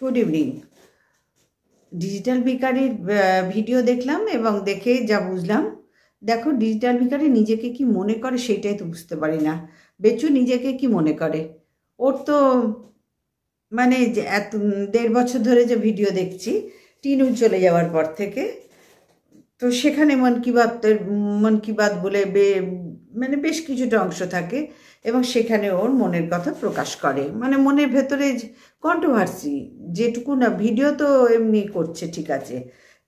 Good evening. Digital ভিখারির video দেখলাম এবং দেখে যা বুঝলাম, দেখো ডিজিটাল ভিখারি নিজেকে কি মনে করে সেটাই তো বুঝতে পারি না। বেচু নিজেকে কি মনে করে? ওর তো মানে যে এত 1.5 বছর ধরে যে ভিডিও দেখছি টিনু চলে যাওয়ার পর থেকে, তো সেখানে মন কি বাত বলে মানে বেশ কিছুটা অংশ থাকে এবং সেখানে ওর মনের কথা প্রকাশ করে, মানে মনের ভেতরে কন্ট্রোভার্সি যেটুকু না। ভিডিও তো এমনি করছে ঠিক আছে,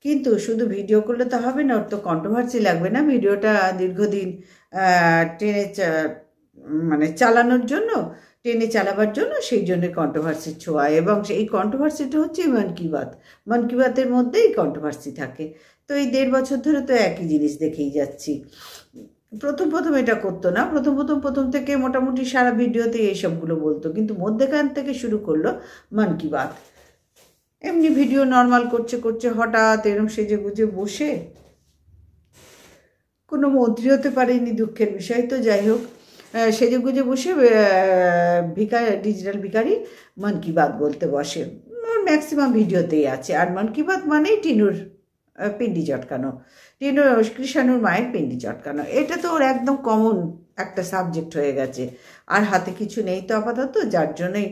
কিন্তু শুধু ভিডিও করলে তো হবে না, ওর তো কন্ট্রোভার্সি লাগবে না ভিডিওটা দীর্ঘদিন টেনে মানে চালানোর জন্য, টেনে চালাবার জন্য। সেই জন্য কন্ট্রোভার্সির ছোঁয়া, এবং এই কন্ট্রোভার্সিটা হচ্ছে মন কি বাতের মধ্যেই কন্ট্রোভার্সি থাকে। তো এই 1.5 বছর ধরে তো একই জিনিস দেখেই যাচ্ছি। প্রথম এটা করতো না, প্রথম থেকে মোটামুটি সারা ভিডিওতে এইসবগুলো বলতো, কিন্তু মধ্যেখান থেকে শুরু করলো মন কি বাত। এমনি ভিডিও নর্মাল করছে হঠাৎ এরম সেজে গুজে বসে, কোনো মন্ত্রী হতে পারেনি, দুঃখের বিষয়। তো যাই হোক, সেজে গুজে বসে ডিজিটাল ভিখারি মন কি বাত বলতে বসে। ম্যাক্সিমাম ভিডিওতেই আছে। আর মন কি বাত মানেই টিনুর পিন্ডি চটকানো, কৃষাণুর মায়ের পিন্ডি চটকানো। এটা তো ওর একদম কমন একটা সাবজেক্ট হয়ে গেছে। আর হাতে কিছু নেই তো আপাতত, যার জন্যই।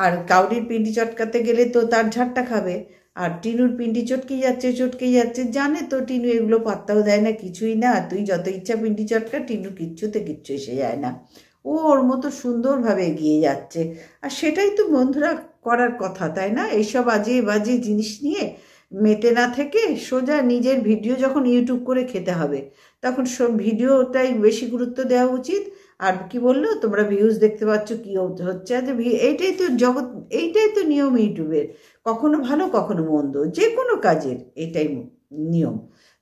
আর কাউরির পিন্ডি চটকাতে গেলে তো তার ঝাড়টা খাবে, আর টিনুর পিন্ডি চটকে যাচ্ছে, জানে তো টিনু এগুলো পাত্তাও দেয় না, কিছুই না। তুই যত ইচ্ছা পিন্ডি চটকা, টিনুর কিচ্ছু এসে যায় না। ও ওর মতো সুন্দরভাবে এগিয়ে যাচ্ছে। আর সেটাই তো বন্ধুরা করার কথা, তাই না? এইসব আজে বাজে জিনিস নিয়ে মেতে না থেকে সোজা নিজের ভিডিও যখন ইউটিউব করে খেতে হবে, তখন সব ভিডিওটাই বেশি গুরুত্ব দেওয়া উচিত। আর কি বললো, তোমরা ভিউজ দেখতে পাচ্ছ কি হচ্ছে, যে এইটাই তো জগৎ, এইটাই তো নিয়ম ইউটিউবের। কখনো ভালো কখনো মন্দ, যে কোনো কাজের এটাই নিয়ম।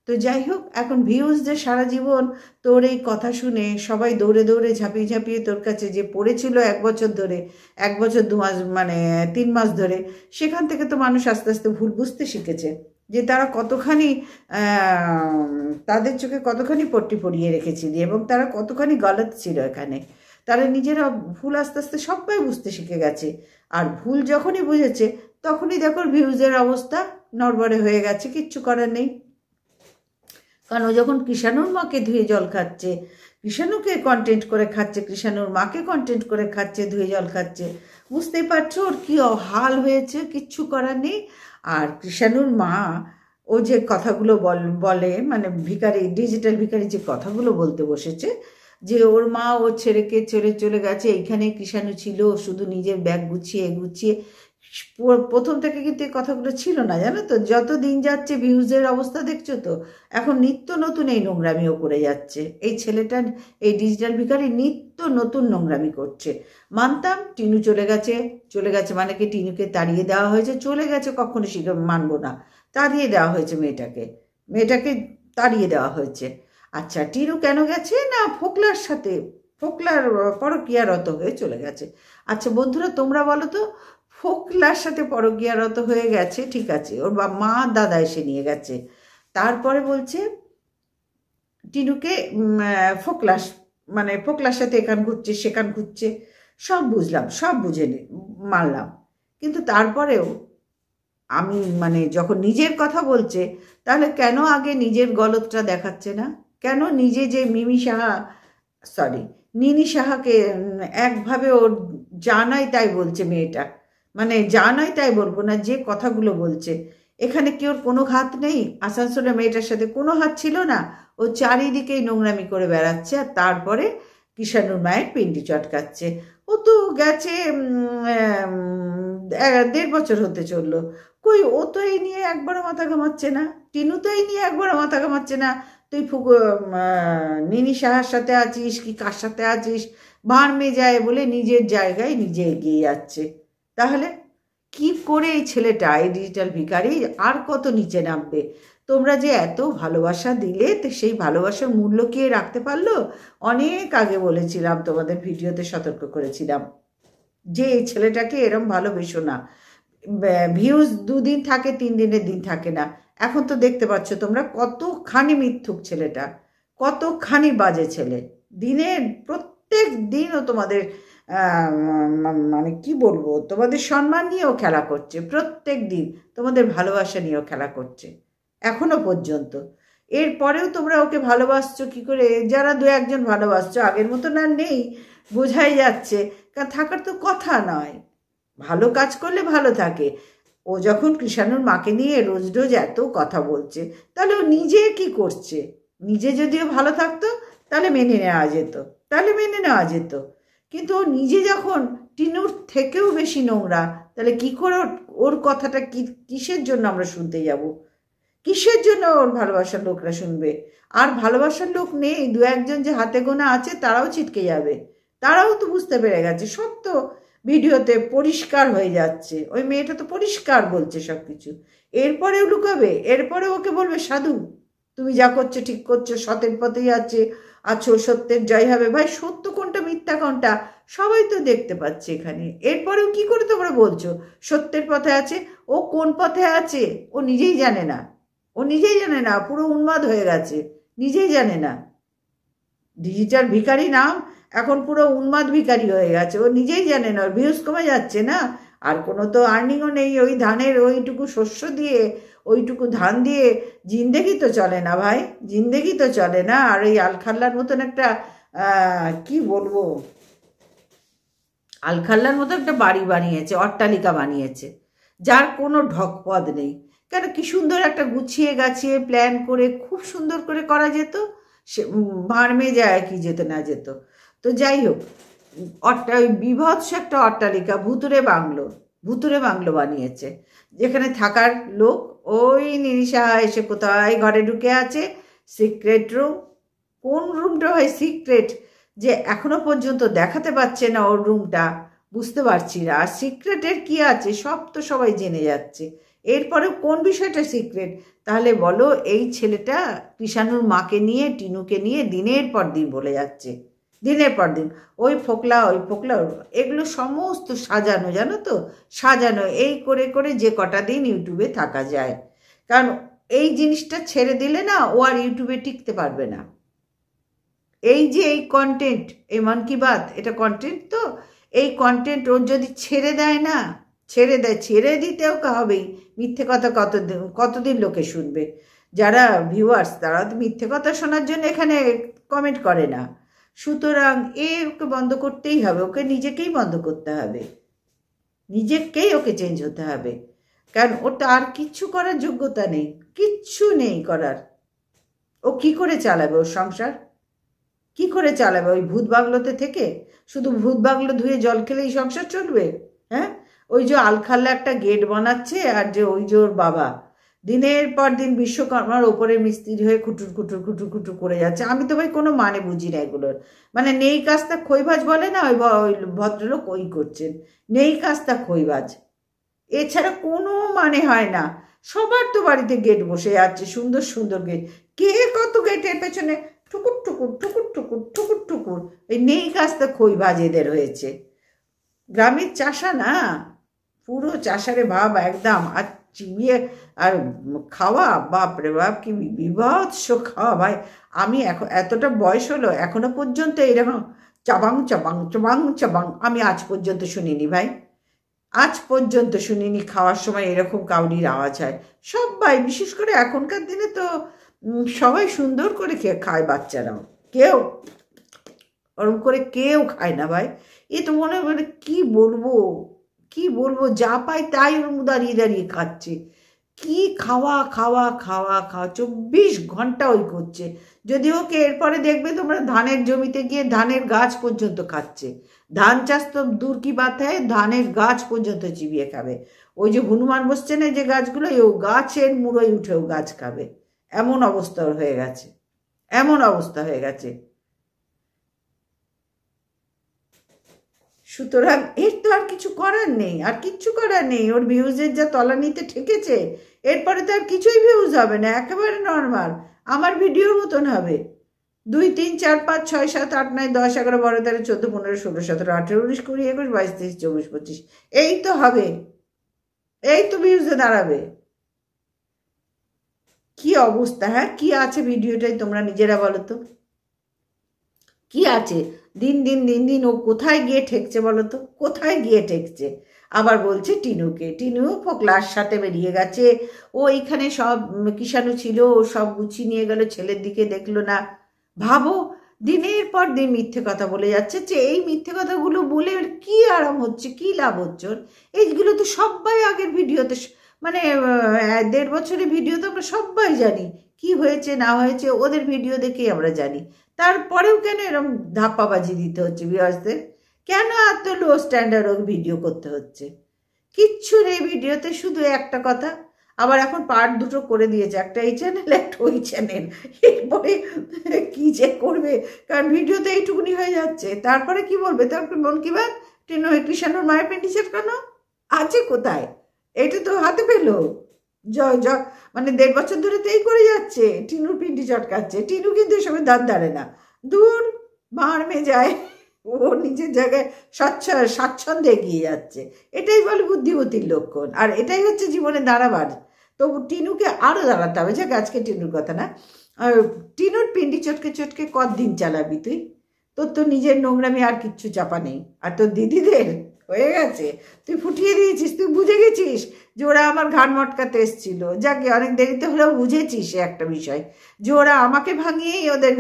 তো যাই হোক, এখন ভিউজ যে সারা জীবন তোর এই কথা শুনে সবাই দৌড়ে ঝাঁপিয়ে তোর কাছে যে পড়েছিল 1 বছর ধরে, 1 বছর 2 মাস মানে 3 মাস ধরে, সেখান থেকে তো মানুষ আস্তে আস্তে ভুল বুঝতে শিখেছে যে তারা কতখানি তাদের চোখে কতখানি পট্টি পরিয়ে রেখেছিলি এবং তারা কতখানি গলত ছিল এখানে। তারা নিজেরা ভুল আস্তে আস্তে সবাই বুঝতে শিখে গেছে। আর ভুল যখনই বুঝেছে তখনই দেখো ভিউজের অবস্থা নড়বড়ে হয়ে গেছে, কিচ্ছু করার নেই। কারণ ও যখন কৃষাণুর মাকে ধুয়ে জল খাচ্ছে, কৃষাণুকে কন্টেন্ট করে খাচ্ছে, কৃষাণুর মাকে কন্টেন্ট করে খাচ্ছে, ধুয়ে জল খাচ্ছে, বুঝতেই পারছো ওর কী হাল হয়েছে, কিচ্ছু করার নেই। আর কৃষাণুর মা ও যে কথাগুলো বলে মানে ডিজিটাল ভিখারি যে কথাগুলো বলতে বসেছে, যে ওর মা ও ছেড়েকে চলে গেছে, এইখানে কৃষাণু ছিল শুধু নিজের ব্যাগ গুছিয়ে প্রথম থেকে কিন্তু এই কথাগুলো ছিল না, জানো তো। যত দিন যাচ্ছে ভিউজের অবস্থা দেখছো তো, এখন নিত্য নতুন এই নোংরামিও করে যাচ্ছে এই ছেলেটা। এই ডিজিটাল ভিখারি নিত্য নতুন নোংরামি করছে। মানতাম টিনু চলে গেছে মানে কি টিনুকে তাড়িয়ে দেওয়া হয়েছে, চলে গেছে কখনো সেটা মানবো না, তাড়িয়ে দেওয়া হয়েছে মেয়েটাকে তাড়িয়ে দেওয়া হয়েছে। আচ্ছা, টিনু কেন গেছে না, ফোকলার পরকীয়ারত হয়ে চলে গেছে। আচ্ছা বন্ধুরা, তোমরা বলো তো, ফোকলার সাথে পরকীয়ারত হয়ে গেছে, ঠিক আছে, ওর মা দাদা এসে নিয়ে গেছে, তারপরে বলছে টিনুকে ফোকলার সাথে এখান ঘুরছে সেখান ঘুরছে, সব বুঝলাম, সব বুঝে মানলাম। কিন্তু তারপরেও আমি মানে যখন নিজের কথা বলছে, তাহলে কেন আগে নিজের গলতটা দেখাচ্ছে না? কেন নিজে যে নিনি সাহাকে একভাবে ওর জানাই তাই বলছে মেয়েটা, মানে জানাই তাই বলবো না, যে কথাগুলো বলছে, এখানে কি ওর কোনো হাত নেই? আসানসোলের মেয়েটার সাথে কোনো হাত ছিল না? ও চারিদিকেই নোংরামি করে বেড়াচ্ছে, আর তারপরে কৃষাণুর মায়ের পিন্ডি চটকাচ্ছে। ও তো গেছে 1.5 বছর হতে চললো, কই ও তো এই নিয়ে একবারও মাথা ঘামাচ্ছে না, টিনু তো এই নিয়ে একবারও মাথা ঘামাচ্ছে না। তুই নিনি সাহার সাথে আছিস কি কার সাথে আছিস, ভাড় যায় বলে নিজের জায়গায় নিজে এগিয়ে যাচ্ছে। তাহলে কি করে এই ছেলেটা, এই ডিজিটাল ভিখারি আর কত নিচে নামবে? তোমরা যে এত ভালোবাসা দিলে, তো সেই ভালোবাসার মূল্য কে রাখতে পারলো? অনেক আগে বলেছিলাম, তোমাদের ভিডিওতে সতর্ক করেছিলাম যে এই ছেলেটাকে এরম ভালোবেসো না। ভিউজ 2 দিন থাকে, 3 দিনের দিন থাকে না। এখন তো দেখতে পাচ্ছ তোমরা কতখানি মিথ্যুক ছেলেটা, কতখানি বাজে ছেলে। প্রত্যেক দিনও তোমাদের মানে কি বলবো, তোমাদের সম্মান নিয়েও খেলা করছে, প্রত্যেক দিন তোমাদের ভালোবাসা নিয়েও খেলা করছে এখনো পর্যন্ত। এরপরেও তোমরা ওকে ভালোবাসছো কি করে? যারা দু একজন ভালোবাসছো, আগের মতন আর নেই, বোঝাই যাচ্ছে, কারণ থাকার তো কথা নয়। ভালো কাজ করলে ভালো থাকে। ও যখন কৃষাণুর মাকে নিয়ে রোজ রোজ এত কথা বলছে, তাহলে ও নিজে কি করছে? নিজে যদিও ভালো থাকতো তাহলে মেনে নেওয়া যেত, কিন্তু ও নিজে যখন টিনুর থেকেও বেশি নোংরা, তাহলে কি করে ওর কথাটা কিসের জন্য আমরা শুনতে যাব? কিসের জন্য ওর ভালোবাসার লোকরা শুনবে? আর ভালোবাসার লোক নেই, দু একজন যে হাতে গোনা আছে তারাও ছিটকে যাবে, তারাও তো বুঝতে পেরে গেছে। সব তো ভিডিওতে পরিষ্কার হয়ে যাচ্ছে, ওই মেয়েটা তো পরিষ্কার বলছে সব কিছু। এরপরেও লুকাবে, এরপরে ওকে বলবে সাধু তুমি যা করছো ঠিক করছো, সতের পথেই আছো, সত্যের জয় হবে। ভাই সত্য কোনটা মিথ্যা কোনটা সবাই তো দেখতে পাচ্ছে এখানে। এরপরেও কি করে তোমরা বলছো সত্যের পথে আছে? ও কোন পথে আছে ও নিজেই জানে না, পুরো উন্মাদ হয়ে গেছে, নিজেই জানে না। ডিজিটাল ভিখারি নাম, এখন পুরো উন্মাদ ভিখারি হয়ে গেছে, ও নিজেই জানে না। ওর ভিউজ কমে যাচ্ছে না, আর কোনো তো আর্নিংও নেই। ওই ধানের ওইটুকু শস্য দিয়ে, ওইটুকু ধান দিয়ে জিন্দেগি তো চলে না ভাই, জিন্দেগি তো চলে না। আর ওই আলখাল্লার মতন একটা কি বলবো, আলখাল্লার মতো একটা বাড়ি বানিয়েছে, অট্টালিকা বানিয়েছে, যার কোনো ঢকপদ নেই। কেন? কি সুন্দর একটা গুছিয়ে গাছিয়ে প্ল্যান করে খুব সুন্দর করে করা যেত, সে ভাড়মে যায় কি যেত না যেত। তো যাই হোক, ওই বিভৎস একটা অট্টালিকা, ভুতুরে বাংলো বানিয়েছে, যেখানে থাকার লোক ওই নিরিশা এসে কোথায় ঘরে ঢুকে আছে। সিক্রেট রুম, কোন রুমটা হয় সিক্রেট, যে এখনো পর্যন্ত দেখাতে পারছে না ওর রুমটা, বুঝতে পারছি না। আর সিক্রেটের কি আছে সব তো সবাই জেনে যাচ্ছে, এরপরে কোন বিষয়টা সিক্রেট? তাহলে বলো, এই ছেলেটা কৃষাণুর মাকে নিয়ে, টিনুকে নিয়ে দিনের পর দিন বলে যাচ্ছে, দিনের পর দিন ওই ফোকলা এগুলো সমস্ত সাজানো, জানো তো, সাজানো। এই করে করে যে কটা দিন ইউটিউবে থাকা যায়, কারণ এই জিনিসটা ছেড়ে দিলে না ও আর ইউটিউবে টিকতে পারবে না। এই যে এই কন্টেন্ট, এই মন কি বাত, এটা কন্টেন্ট তো, এই কন্টেন্ট ওর যদি ছেড়ে দেয় না, ছেড়ে দিতেও হবেই। মিথ্যে কথা কতদিন লোকে শুনবে? যারা ভিউয়ার্স তারা তো মিথ্যে কথা শোনার জন্য এখানে কমেন্ট করে না। সুতরাং ওকে বন্ধ করতেই হবে, ওকে নিজেকেই বন্ধ করতে হবে, ওকে চেঞ্জ হতে হবে, কারণ ওটা আর কিচ্ছু করার যোগ্যতা নেই, কিচ্ছু নেই করার। ও কি করে চালাবে ওর সংসার? কি করে চালাবে ওই ভূত বাংলোতে থেকে? শুধু ভূত বাংলো ধুয়ে জল খেলেই সংসার চলবে? হ্যাঁ, ওই যে আলখাল্লা একটা গেট বানাচ্ছে, আর যে ওই যে ওর বাবা দিনের পর দিন বিশ্বকর্মার ওপরে মিস্ত্রি হয়ে খুটুর করে যাচ্ছে। আমি তো ভাই কোনো মানে বুঝি না এগুলোর। মানে নেই কাজটা খইবাজ বলে না, ওই ভদ্রলোক ওই করছেন, নেই কাজটা খইবাজ, এছাড়া কোনো মানে হয় না। সবার তো বাড়িতে গেট বসে যাচ্ছে, সুন্দর সুন্দর গেট, কে কত গেটের পেছনে ঠুকুর, এই নেই কাজটা খইবাজ এদের হয়েছে। গ্রামের চাষা না, পুরো চাষারে ভাব একদম। আর চিবিয়ে আর খাওয়া, বাপ রে বাপ, কি বিভৎস খাওয়া ভাই। আমি এখন এতটা বয়স হলো এখনো পর্যন্ত এরকম চাবাং আমি আজ পর্যন্ত শুনিনি ভাই, আজ পর্যন্ত শুনিনি খাওয়ার সময় এরকম কাউরির আওয়াজ হয়। সবাই, বিশেষ করে এখনকার দিনে তো সবাই সুন্দর করে খায়, বাচ্চারাও কেউ ওরকম করে কেউ খায় না ভাই। এ তো মনে হয় কি বলবো, যা পাই তাই ওর দাঁড়িয়ে দাঁড়িয়ে খাচ্ছে। কি খাওয়া 24 ঘন্টা ওই করছে। যদি ওকে এরপরে দেখবে তোমরা ধানের জমিতে গিয়ে ধানের গাছ পর্যন্ত খাচ্ছে, ধান চাষ তো দূর কি বাত হয়, ধানের গাছ পর্যন্ত চিবিয়ে খাবে। ওই যে হনুমান বসছে না যে গাছগুলো, ও গাছের মুড়োয় উঠেও গাছ খাবে, এমন অবস্থা হয়ে গেছে। সুতরাং এর তো আর কিছু করার নেই, ওর ভিউজের যা তলানিতে ঠেকেছে, এরপরে তো আর কিছুই ভিউজ হবে না, একেবারে নর্মাল আমার ভিডিওর মতন হবে। 2, 3, 4, 5, 6, 7, 8, 9, 10, 11, 12, 13, 14, 15, 16, 17, 18, 19, 20, 21, 22, 23, 24, 25, এই তো হবে, এই তো ভিউজে দাঁড়াবে। কি অবস্থা! হ্যাঁ, কি আছে ভিডিওটাই তোমরা নিজেরা বলো তো, কি আছে? দিন দিন দিন দিন ও কোথায় গিয়ে ঠেকছে বলো তো, কোথায় গিয়ে ঠেকছে? আবার বলছে টিনুকে, টিনু ক্লাস 7 বেরিয়ে গেছে, ও এইখানে সব কিষাণু ছিল, ও সব গুছিয়ে নিয়ে গেল, ছেলের দিকে দেখলো না। ভাবো, দিনের পর দিন মিথ্যে কথা বলে যাচ্ছে। যে এই মিথ্যে কথাগুলো বলে ওর কি আরাম হচ্ছে, কি লাভ হচ্ছে ওর? এইগুলো তো সবাই আগের ভিডিওতে, মানে 1.5 বছরের ভিডিও তো আমরা সবাই জানি কি হয়েছে না হয়েছে, ওদের ভিডিও দেখেই আমরা জানি। তারপরেও কেন এরকম ধাপ্পাবাজি দিতে হচ্ছে ভিউয়ার্সদের? কেন এত লো স্ট্যান্ডার্ড ওর ভিডিও করতে হচ্ছে? কিচ্ছু নেই ভিডিওতে, শুধু একটা কথা। আবার এখন পার্ট 2 করে দিয়েছে, একটা এই চ্যানেল, একটা ওই চ্যানেল। এরপরে কি যে করবে, কারণ ভিডিওতে এইটুকুনি হয়ে যাচ্ছে। তারপরে কি বলবে? তারপরে মন কি বাত টিনু কৃষাণুর মায়ের পেন্টিসেট কেন আছে কোথায়? এটা তো হাতে পেলো মানে 1.5 বছর ধরে তো এই করে যাচ্ছে, টিনুর পিন্ডি চটকাচ্ছে। টিনু কিন্তু এসবের দাঁত দাঁড়ে না, দূর মার মে যায়, ও নিজের জায়গায় স্বাচ্ছন্দ্যে এগিয়ে যাচ্ছে। এটাই বলে বুদ্ধিমতির লক্ষণ, আর এটাই হচ্ছে জীবনে দাঁড়াবার। তবু টিনুকে আরও দাঁড়াতে হবে। যাক, আজকে টিনুর কথা না। আর টিনুর পিন্ডি চটকে চটকে কতদিন চালাবি তুই? তোর তো নিজের নোংরামি আর কিচ্ছু চাপা নেই, আর তোর দিদিদের হয়ে গেছে। তুই ফুটিয়ে দিয়েছিস, তুই বুঝে গেছিস যে ওরা আমার ঘাড় মটকাতে এসেছিল। যাকে অনেক দেরিতে হলেও বুঝেছিস একটা বিষয়, যে ওরা আমাকে ভাঙিয়েই ওদের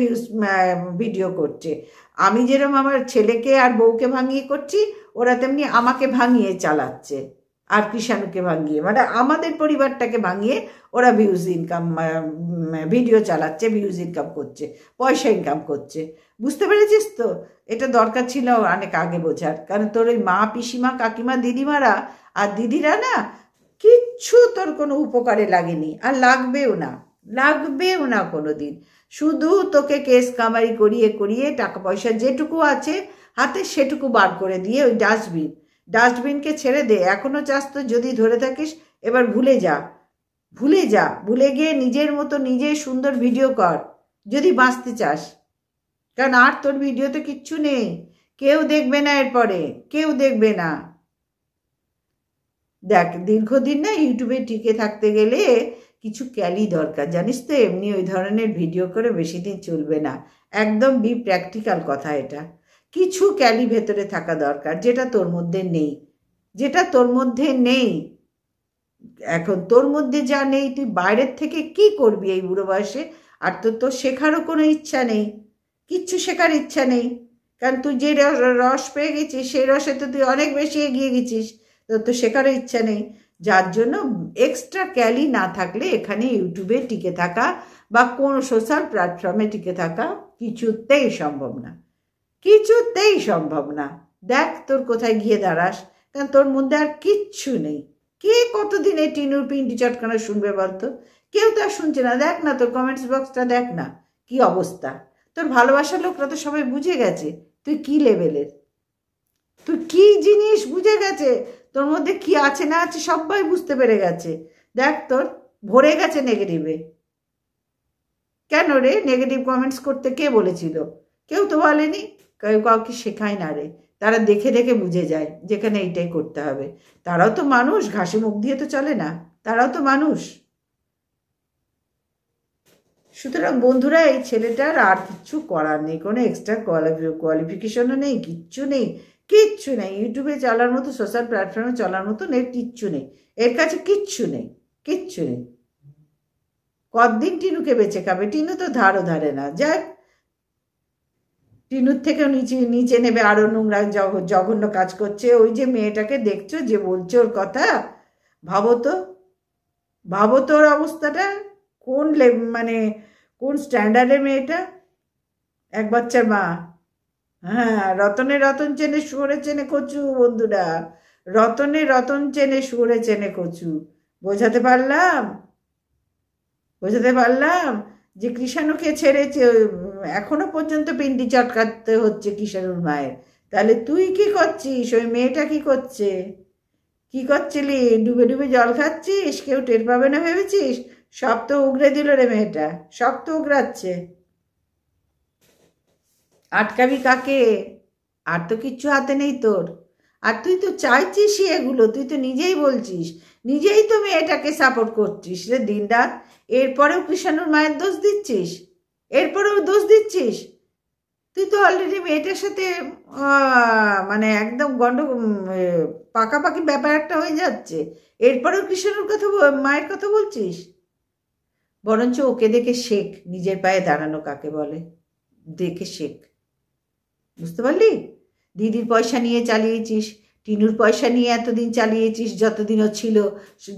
ভিডিও করছে। আমি যেরকম আমার ছেলেকে আর বউকে ভাঙিয়ে করছি, ওরা তেমনি আমাকে ভাঙিয়ে চালাচ্ছে, আর কৃষাণুকে ভাঙিয়ে, মানে আমাদের পরিবারটাকে ভাঙিয়ে ওরা ভিউজ ইনকাম, ভিডিও চালাচ্ছে, ভিউজ ইনকাম করছে, পয়সা ইনকাম করছে। বুঝতে পেরেছিস তো? এটা দরকার ছিল অনেক আগে বোঝার, কারণ তোর ওই মা, পিসিমা, কাকিমা, দিদিমারা আর দিদিরা না, কিচ্ছু তোর কোনো উপকারে লাগেনি, আর লাগবেও না, লাগবেও না কোনো দিন। শুধু তোকে কেস কামারি করিয়ে করিয়ে টাকা পয়সা যেটুকু আছে হাতে সেটুকু বার করে দিয়ে ওই ডাস্টবিনকে ছেড়ে দে। এখনো চাস তো? যদি ধরে থাকিস এবার ভুলে যা, ভুলে যা, ভুলে গিয়ে নিজের মতো নিজে সুন্দর ভিডিও কর যদি বাঁচতে চাস। কারণ আর তোর ভিডিওতে কিচ্ছু নেই, কেউ দেখবে না, এরপরে কেউ দেখবে না। দেখ, দীর্ঘদিন না ইউটিউবে টিকে থাকতে গেলে কিছু ক্যালি দরকার, জানিস তো? এমনি ওই ধরনের ভিডিও করে বেশি দিন চলবে না। একদম প্র্যাকটিক্যাল কথা এটা। কিছু ক্যালি ভেতরে থাকা দরকার, যেটা তোর মধ্যে নেই, যেটা তোর মধ্যে নেই। এখন তোর মধ্যে যা নেই, তুই বাইরের থেকে কি করবি এই বুড়ো বয়সে? আর তো শেখারও কোনো ইচ্ছা নেই, কিচ্ছু শেখার ইচ্ছা নেই। কারণ তুই যে রস পেয়ে গেছিস, সেই রসে তো তুই অনেক বেশি এগিয়ে গেছিস, তোর তো শেখারও ইচ্ছা নেই। যার জন্য এক্সট্রা ক্যালি না থাকলে এখানে ইউটিউবে টিকে থাকা বা কোনো সোশ্যাল প্ল্যাটফর্মে টিকে থাকা কিছুতেই সম্ভব না, কিছুতেই সম্ভব না। দেখ তোর কোথায় গিয়ে দাঁড়াস, কারণ তোর মধ্যে আর কিচ্ছু নেই। কে কতদিন এই টিনুর পিন্ডি চটকানো শুনবে বলতো? কেউ তো আর শুনছে না। দেখ না তোর কমেন্টস বক্সটা, দেখ না কি অবস্থা। তোর ভালোবাসার লোকরা তো সবাই বুঝে গেছে তুই কি লেভেলের, তুই কি জিনিস বুঝে গেছে, তোর মধ্যে কি আছে না আছে সবাই বুঝতে পেরে গেছে। দেখ তোর ভরে গেছে নেগেটিভে। কেন রে নেগেটিভ কমেন্টস করতে কে বলেছিল? কেউ তো বলেনি, কেউ কাউকে শেখায় না রে। তারা দেখে দেখে বুঝে যায় যেখানে এইটাই করতে হবে। তারাও তো মানুষ, ঘাসে মুখ দিয়ে তো চলে না, তারাও তো মানুষ। সুতরাং বন্ধুরা, এই ছেলেটার আর কিচ্ছু করার নেই, কোনো এক্সট্রা কোয়ালিফিকেশনও নেই, কিচ্ছু নেই, কিচ্ছু নেই। ইউটিউবে চলার মতো, সোশ্যাল প্ল্যাটফর্মে চলার মতো এর কিচ্ছু নেই, এর কাছে কিচ্ছু নেই, কিচ্ছু নেই। কতদিন টিনুকে বেঁচে খাবে? টিনু তো ধারও ধারে না। যাক, টিনুর থেকেও নিচে নিচে নেবে, আরো নোংরা জঘন্য কাজ করছে। ওই যে মেয়েটাকে দেখছো যে বলছে ওর কথা, ভাবো তো, ভাবো তো ওর অবস্থাটা কোন মানে কোন স্ট্যান্ডার্ডের মেয়েটা, এক বাচ্চার মা। হ্যাঁ, রতনে রতন চেনে শুয়োরে চেনে কচু বন্ধুরা, রতনে রতন চেনে শুয়োরে চেনে কচু। বোঝাতে পারলাম? বোঝাতে পারলাম যে কৃষাণুকে ছেড়েছে, এখনো পর্যন্ত পিন্ডি চটকাতে হচ্ছে কৃষাণুর মায়ের। তাহলে তুই কি করছিস? ওই মেয়েটা কি করছে? কি করছিলি? ডুবে ডুবে জল খাচ্ছিস, কেউ টের পাবে না ভেবেছিস? সব তো উগড়ে দিল রে মেয়েটা, সব তো উগড়াচ্ছে। আটকাবি কাকে? আর তো কিচ্ছু হাতে নেই তোর। আর তুই তো চাইছিসই এগুলো, তুই তো নিজেই বলছিস, নিজেই তো মেয়েটাকে সাপোর্ট করছিস রে দিন রাত। এরপরেও কৃষাণুর মায়ের দোষ দিচ্ছিস, এরপরেও দোষ দিচ্ছিস। তুই তো অলরেডি মেয়েটার সাথে মানে একদম পাকাপাকি ব্যাপার একটা হয়ে যাচ্ছে, এরপরেও কৃষ্ণর কথা মায়ের কথা বলছিস। বরঞ্চ ওকে দেখে শেখ নিজের পায়ে দাঁড়ানো কাকে বলে, দেখে শেখ। বুঝতে পারলি? দিদির পয়সা নিয়ে চালিয়েছিস, টিনুর পয়সা নিয়ে এতদিন চালিয়েছিস, যতদিনও ছিল।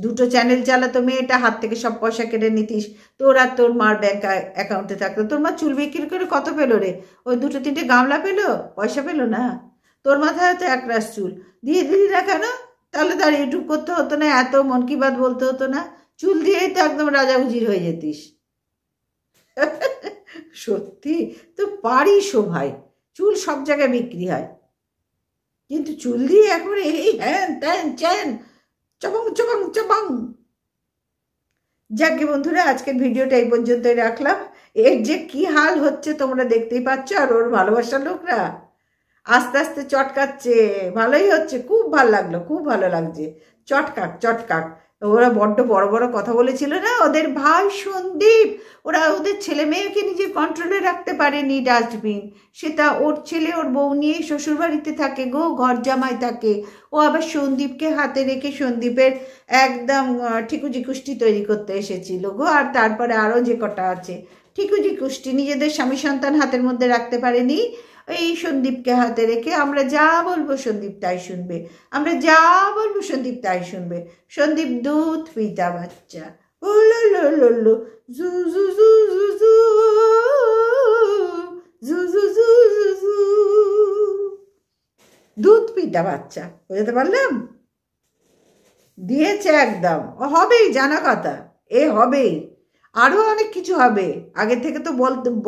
দুটো চ্যানেল চালাতো মেয়েটা, হাত থেকে সব পয়সা কেটে নিতিস। তোর আর তোর মার ব্যাংক অ্যাকাউন্টে থাকতো। তোর মা চুল বিক্রি করে কত পেলো রে? ওই দুটো তিনটে গামলা পেলো, পয়সা পেলো না? তোর মাথায় হয়তো এক রাশ চুল, দিয়ে দিলি না কেন? তাহলে তার ইউটিউব করতে হতো না, এত মন কি বাত বলতে হতো না। চুল দিয়েই তো একদম রাজা উজির হয়ে যেতিস। সত্যি তো পারিস ও ভাই, চুল সব জায়গায় বিক্রি হয়, কিন্তু চুল দিয়ে এখন এই হ্যান ত্যান চ্যান চবং চবং চবং। যাকে বন্ধুরা, আজকের ভিডিওটা এই পর্যন্তই রাখলাম। এর যে কি হাল হচ্ছে তোমরা দেখতেই পাচ্ছ, আর ওর ভালোবাসার লোকরা আস্তে আস্তে চটকাচ্ছে। ভালোই হচ্ছে, খুব ভালো লাগলো, খুব ভালো লাগছে। চটকাক চটকাক। ওরা বড্ড বড় বড় কথা বলেছিল না, ওদের ভাই সন্দীপ, ওরা ওদের ছেলে মেয়েকে নিজের কন্ট্রোলে রাখতে পারেনি। ডাস্টবিন, সেটা ওর ছেলে ওর বউ নিয়ে শ্বশুরবাড়িতে থাকে গো, ঘর জামাই থাকে। ও আবার সন্দীপকে হাতে রেখে সন্দীপের একদম ঠিকুজি কুষ্টি তৈরি করতে এসেছিল গো। আর তারপরে আরও যে কটা আছে ঠিকুজি কুষ্টি নিজেদের স্বামী সন্তান হাতের মধ্যে রাখতে পারেনি। এই সন্দীপকে হাতে রেখে আমরা যা বলবো সন্দীপ তাই শুনবে, আমরা যা বলবো সন্দীপ তাই শুনবে। সন্দীপ দুধ পিতা বাচ্চা, ও লো লো লো লো, জু জু জু জু জু, জু জু জু জু জু, দুধ পিতা বাচ্চা। বুঝতে পারলাম? দিয়েছে একদম। ও হবেই, জানা কথা, এ হবেই। আরও অনেক কিছু হবে, আগে থেকে তো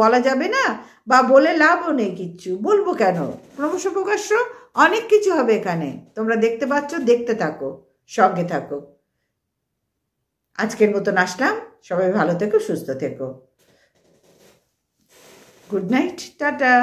বলা যাবে না, বা বলে লাভও নেই কিচ্ছু। বলবো কেন? ক্রমশ প্রকাশ্য অনেক কিছু হবে এখানে, তোমরা দেখতে পাচ্ছ, দেখতে থাকো, সঙ্গে থাকো। আজকের মতন আসলাম, সবাই ভালো থেকো, সুস্থ থেকো। Good night, tata.